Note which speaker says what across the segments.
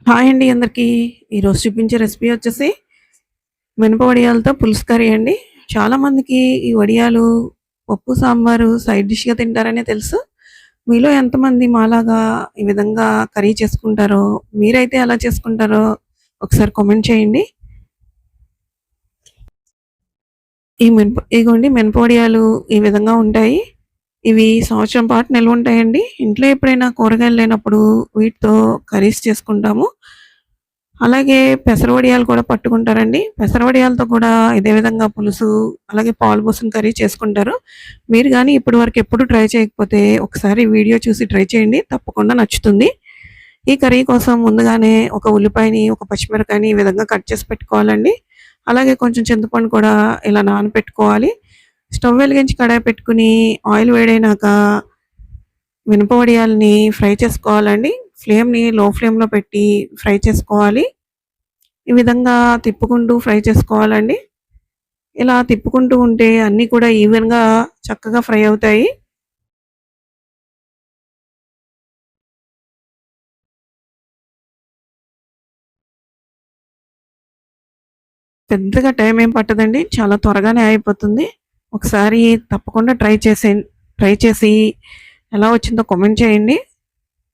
Speaker 1: Hi అండి అందరికీ. ఈరోజు చూపించే రెసిపీ వచ్చేసి మినప వడియాలతో పులుసు కర్రీ అండి. చాలామందికి ఈ వడియాలు పప్పు, సాంబారు సైడ్ డిష్‌గా తింటారనే తెలుసు. మీలో ఎంతమంది మాలాగా ఈ విధంగా కర్రీ చేసుకుంటారో, మీరైతే ఎలా చేసుకుంటారో ఒకసారి కామెంట్ చేయండి. ఇగోండి మినప వడియాలు ఈ విధంగా ఉంటాయి. ఇవి సంవత్సరం పాటు నిల్వ ఉంటాయండి. ఇంట్లో ఎప్పుడైనా కూరగాయలు లేనప్పుడు వీటితో కర్రీస్ చేసుకుంటాము. అలాగే పెసర వడియాలు కూడా పట్టుకుంటారండి. పెసర వడియాలతో కూడా ఇదే విధంగా పులుసు, అలాగే పాలు పోసిన కర్రీ చేసుకుంటారు. మీరు గానీ ఇప్పటి వరకు ఎప్పుడు ట్రై చేయకపోతే ఒకసారి వీడియో చూసి ట్రై చేయండి. తప్పకుండా నచ్చుతుంది. ఈ కర్రీ కోసం ముందుగానే ఒక ఉల్లిపాయని, ఒక పచ్చిమిరపకాయని ఈ విధంగా కట్ చేసి పెట్టుకోవాలండి. అలాగే కొంచెం చింతపండు కూడా ఇలా నానబెట్టుకోవాలి. స్టవ్ వెలిగించి కడాయి పెట్టుకుని ఆయిల్ వేడైనాక మినప వడియాల్ని ఫ్రై చేసుకోవాలండి. ఫ్లేమ్‌ని లో ఫ్లేమ్‌లో పెట్టి ఫ్రై చేసుకోవాలి. ఈ విధంగా తిప్పుకుంటూ ఫ్రై చేసుకోవాలండి. ఇలా తిప్పుకుంటూ ఉంటే అన్నీ కూడా ఈవెన్‌గా చక్కగా ఫ్రై అవుతాయి. పెద్దగా టైం ఏం పట్టదండి. చాలా త్వరగానే అయిపోతుంది. ఒకసారి తప్పకుండా ట్రై చేసి ఎలా వచ్చిందో కామెంట్ చేయండి.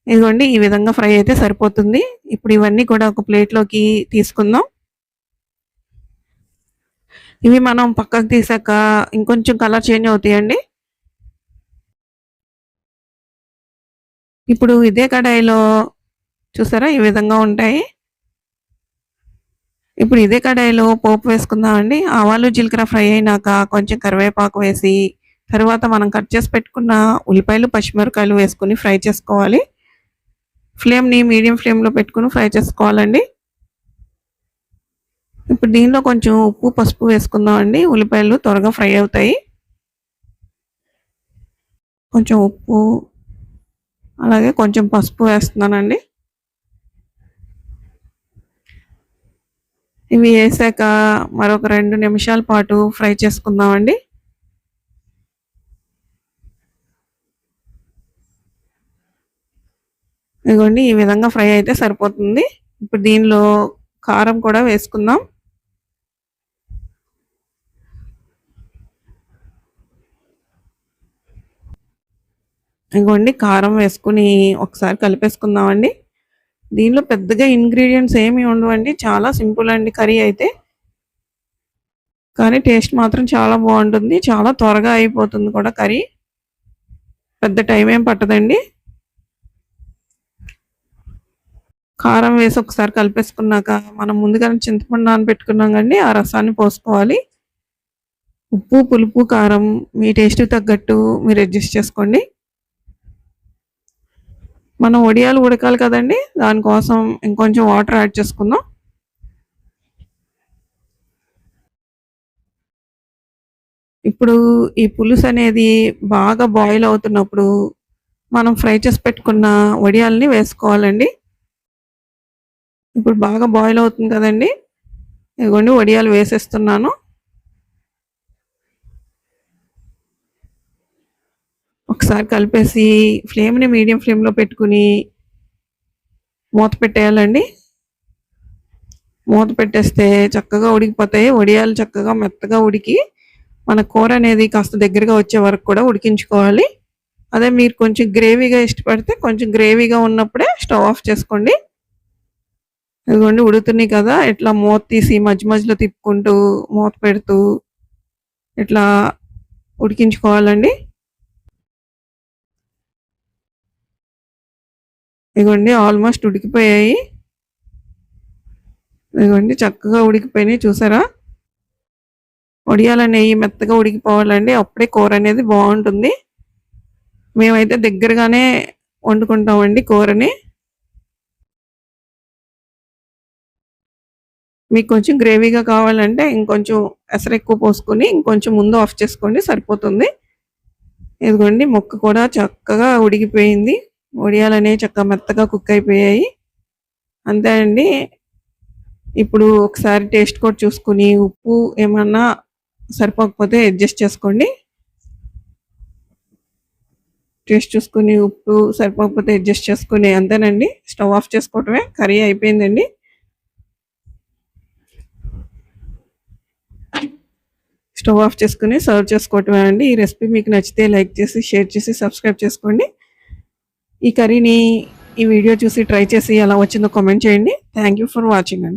Speaker 1: ఇదిగోండి ఈ విధంగా ఫ్రై అయితే సరిపోతుంది. ఇప్పుడు ఇవన్నీ కూడా ఒక ప్లేట్‌లోకి తీసుకుందాం. ఇవి మనం పక్కకు తీసాక ఇంకొంచెం కలర్ చేంజ్ అవుతాయండి. ఇప్పుడు ఇదే కడాయిలో చూసారా ఈ విధంగా ఉంటాయి. ఇప్పుడు ఇదే కడాయిలో పోపు వేసుకుందామండి. ఆవాలు, జీలకర్ర ఫ్రై అయినాక కొంచెం కరివేపాకు వేసి, తర్వాత మనం కట్ చేసి పెట్టుకున్న ఉల్లిపాయలు, పచ్చిమిరపకాయలు వేసుకొని ఫ్రై చేసుకోవాలి. ఫ్లేమ్‌ని మీడియం ఫ్లేమ్‌లో పెట్టుకొని ఫ్రై చేసుకోవాలండి. ఇప్పుడు దీనిలో కొంచెం ఉప్పు, పసుపు వేసుకుందామండి. ఉల్లిపాయలు త్వరగా ఫ్రై అవుతాయి. కొంచెం ఉప్పు, అలాగే కొంచెం పసుపు వేస్తున్నానండి. ఇవి వేసాక మరొక 2 నిమిషాల పాటు ఫ్రై చేసుకుందామండి. ఇదిగోండి ఈ విధంగా ఫ్రై అయితే సరిపోతుంది. ఇప్పుడు దీనిలో కారం కూడా వేసుకుందాం. ఇదిగోండి కారం వేసుకొని ఒకసారి కలిపేసుకుందామండి. దీనిలో పెద్దగా ఇంగ్రీడియెంట్స్ ఏమి ఉండవండి. చాలా సింపుల్ అండి కర్రీ అయితే. కానీ టేస్ట్ మాత్రం చాలా బాగుంటుంది. చాలా త్వరగా అయిపోతుంది కూడా కర్రీ. పెద్ద టైం ఏం పట్టదండి. కారం వేసి ఒకసారి కలిపేసుకున్నాక మనం ముందుగానే చింతపండు నానబెట్టుకున్నాం కండి, ఆ రసాన్ని పోసుకోవాలి. ఉప్పు, పులుపు, కారం మీ టేస్ట్‌కి తగ్గట్టు మీరు అడ్జస్ట్ చేసుకోండి. మనం వడియాలు ఉడకాలి కదండీ! దానికోసం ఇంకొంచెం వాటర్ యాడ్ చేసుకుందాం. ఇప్పుడు ఈ పులుసు అనేది బాగా బాయిల్ అవుతున్నప్పుడు మనం ఫ్రై చేసి పెట్టుకున్న వడియాల్ని వేసుకోవాలండి. ఇప్పుడు బాగా బాయిల్ అవుతుంది కదండీ! ఇదిగోండి వడియాలు వేసేస్తున్నాను. ఒకసారి కలిపేసి ఫ్లేమ్‌ని మీడియం ఫ్లేమ్‌లో పెట్టుకొని మూత పెట్టేయాలండి. మూత పెట్టేస్తే చక్కగా ఉడికిపోతాయి. వడియాలు చక్కగా మెత్తగా ఉడికి మన కూర అనేది కాస్త దగ్గరగా వచ్చే వరకు కూడా ఉడికించుకోవాలి. అదే మీరు కొంచెం గ్రేవీగా ఇష్టపడితే కొంచెం గ్రేవీగా ఉన్నప్పుడే స్టవ్ ఆఫ్ చేసుకోండి. ఇదిగోండి ఉడుకుతున్నాయి కదా! ఇట్లా మూత తీసి మధ్య మధ్యలో తిప్పుకుంటూ మూత పెడుతూ ఇట్లా ఉడికించుకోవాలండి. ఇదిగోండి ఆల్మోస్ట్ ఉడికిపోయాయి. ఇదిగోండి చక్కగా ఉడికిపోయినాయి చూసారా? వడియాలనేయి మెత్తగా ఉడికిపోవాలండి. అప్పుడే కూర అనేది బావుంటుంది. మేమైతే దగ్గరగానే వండుకుంటామండి కూరని. మీకు కొంచెం గ్రేవీగా కావాలంటే ఇంకొంచెం ఎసరెక్కువ పోసుకొని ఇంకొంచెం ముందు ఆఫ్ చేసుకోండి సరిపోతుంది. ఇదిగోండి ముక్క కూడా చక్కగా ఉడికిపోయింది. వడియాలనేవి చక్కగా మెత్తగా కుక్ అయిపోయాయి. అంతే అండి. ఇప్పుడు ఒకసారి టేస్ట్ కూడా చూసుకొని ఉప్పు ఏమన్నా సరిపోకపోతే అడ్జస్ట్ చేసుకోండి. టేస్ట్ చూసుకొని ఉప్పు సరిపోకపోతే అడ్జస్ట్ చేసుకొని అంతేనండి. స్టవ్ ఆఫ్ చేసుకోవటమే. కర్రీ అయిపోయిందండి. స్టవ్ ఆఫ్ చేసుకొని సర్వ్ చేసుకోవటమే అండి. ఈ రెసిపీ మీకు నచ్చితే లైక్ చేసి, షేర్ చేసి, సబ్స్క్రైబ్ చేసుకోండి. ఈ కర్రీని ఈ వీడియో చూసి ట్రై చేసి ఎలా వచ్చిందో కామెంట్ చేయండి. థ్యాంక్ యూ ఫర్ వాచింగ్ అండి.